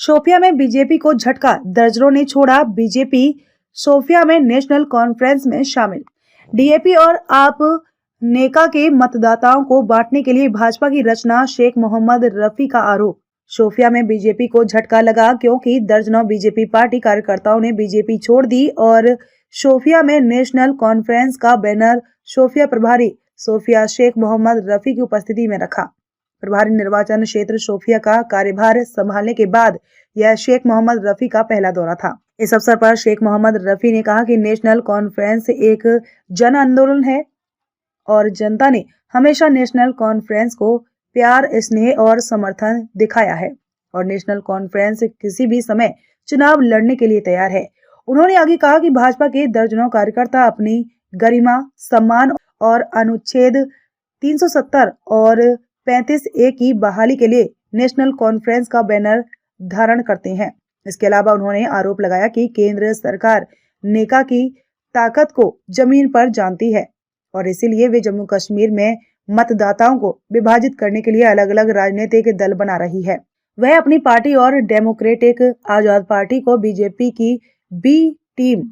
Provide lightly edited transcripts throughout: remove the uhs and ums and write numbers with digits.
शोपियां में बीजेपी को झटका, दर्जनों ने छोड़ा बीजेपी। शोपियां में नेशनल कॉन्फ्रेंस में शामिल डीएपी और आप नेका के मतदाताओं को बांटने के लिए भाजपा की रचना, शेख मोहम्मद रफी का आरोप। शोपियां में बीजेपी को झटका लगा क्योंकि दर्जनों बीजेपी पार्टी कार्यकर्ताओं ने बीजेपी छोड़ दी और शोपियां में नेशनल कॉन्फ्रेंस का बैनर शोपियां प्रभारी शोपियां शेख मोहम्मद रफी की उपस्थिति में रखा। प्रभारी निर्वाचन क्षेत्र शोपियां का कार्यभार संभालने के बाद यह शेख मोहम्मद रफी का पहला दौरा था। इस अवसर पर शेख मोहम्मद रफी ने कहा कि नेशनल कॉन्फ्रेंस एक जन आंदोलन है और जनता ने हमेशा नेशनल कॉन्फ्रेंस को प्यार, स्नेह और समर्थन दिखाया है और नेशनल कॉन्फ्रेंस किसी भी समय चुनाव लड़ने के लिए तैयार है। उन्होंने आगे कहा कि भाजपा के दर्जनों कार्यकर्ता अपनी गरिमा, सम्मान और अनुच्छेद 370 और 35A की बहाली के लिए नेशनल कॉन्फ्रेंस का बैनर धारण करते हैं। इसके अलावा उन्होंने आरोप लगाया कि केंद्र सरकार नेका की ताकत को जमीन पर जानती है और इसीलिए वे जम्मू कश्मीर में मतदाताओं को विभाजित करने के लिए अलग अलग राजनीतिक दल बना रही है। वह अपनी पार्टी और डेमोक्रेटिक आजाद पार्टी को बीजेपी की बी टीम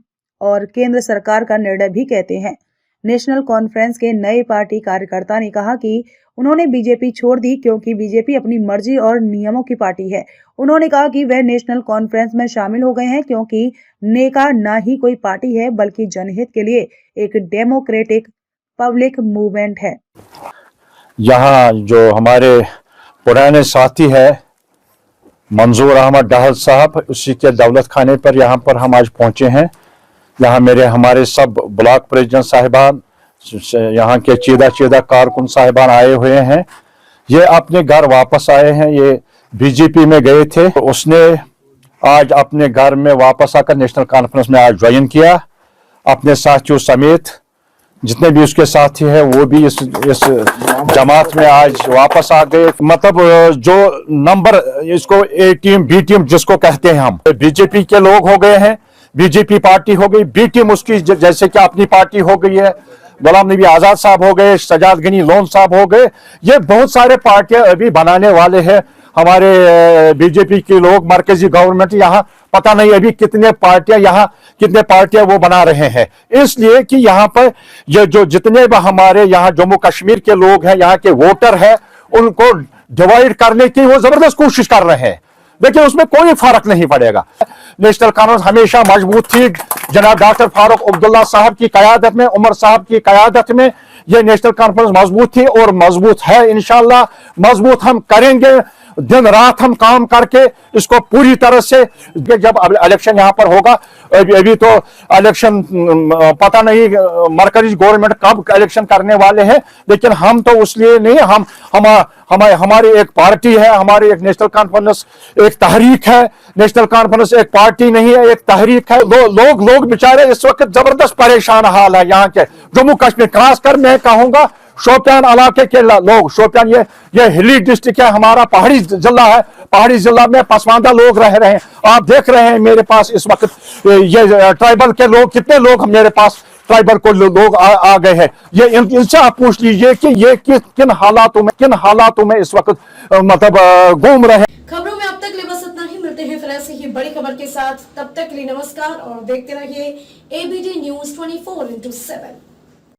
और केंद्र सरकार का निर्णय भी कहते हैं। नेशनल कॉन्फ्रेंस के नए पार्टी कार्यकर्ता ने कहा कि उन्होंने बीजेपी छोड़ दी क्योंकि बीजेपी अपनी मर्जी और नियमों की पार्टी है। उन्होंने कहा कि वह नेशनल कॉन्फ्रेंस में शामिल हो गए हैं क्योंकि नेका ना ही कोई पार्टी है बल्कि जनहित के लिए एक डेमोक्रेटिक पब्लिक मूवमेंट है। यहाँ जो हमारे पुराने साथी है मंजूर अहमद डाहल साहब, उसी के दौलत खाने पर यहाँ पर हम आज पहुँचे हैं। यहाँ हमारे सब ब्लॉक प्रेसिडेंट साहिबान, यहाँ के चीदा कारकुन साहिबान आए हुए हैं। ये अपने घर वापस आए हैं। ये बीजेपी में गए थे, उसने आज अपने घर में वापस आकर नेशनल कॉन्फ्रेंस में आज ज्वाइन किया अपने साथियों समेत। जितने भी उसके साथी हैं वो भी इस जमात में आज वापस आ गए। मतलब जो नंबर इसको ए टीम बी टीम जिसको कहते हैं हम, बीजेपी के लोग हो गए हैं, बीजेपी पार्टी हो गई, बी टीम उसकी जैसे कि अपनी पार्टी हो गई है, गुलाम नबी आजाद साहब हो गए, सजाद गनी लोन साहब हो गए। ये बहुत सारे पार्टियां अभी बनाने वाले हैं हमारे बीजेपी के लोग। मरकजी गवर्नमेंट यहाँ पता नहीं अभी कितने पार्टियां वो बना रहे हैं, इसलिए कि यहाँ पर ये जो जितने भी हमारे यहाँ जम्मू कश्मीर के लोग हैं, यहाँ के वोटर हैं, उनको डिवाइड करने की वो जबरदस्त कोशिश कर रहे हैं। देखिए उसमें कोई फर्क नहीं पड़ेगा। नेशनल कॉन्फ्रेंस हमेशा मजबूत थी। जनाब डॉक्टर फारूक अब्दुल्ला साहब की क़यादत में, उमर साहब की क़यादत में ये नेशनल कॉन्फ्रेंस मजबूत थी और मजबूत है। इंशाल्लाह मजबूत हम करेंगे। दिन रात हम काम करके इसको पूरी तरह से, जब इलेक्शन यहाँ पर होगा, अभी तो इलेक्शन पता नहीं मरकजी गवर्नमेंट कब इलेक्शन करने वाले हैं, लेकिन हम तो उसलिए नहीं, हमारी एक पार्टी है, हमारी एक नेशनल कॉन्फ्रेंस एक तहरीक है। नेशनल कॉन्फ्रेंस एक पार्टी नहीं है, एक तहरीक है। लोग बेचारे इस वक्त जबरदस्त परेशान हाल है यहाँ के जम्मू कश्मीर, खासकर मैं कहूंगा शोपियान इलाके के लोग। शोपियान ये हिली डिस्ट्रिक्ट है, हमारा पहाड़ी जिला है। पहाड़ी जिला में पसमानदा लोग रह रहे हैं। आप देख रहे हैं मेरे पास इस वक्त ये ट्राइबल के लोग, कितने लोग मेरे पास ट्राइबल को लोग आ गए हैं। ये इनसे आप पूछ लीजिए कि ये किन हालातों में इस वक्त मतलब घूम रहे हैं। खबरों में अब तक ले बस इतना ही। मिलते हैं फिर ऐसे ही बड़ी खबर के साथ। तब तक के लिए नमस्कार और देखते रहिए ABD News 24/7।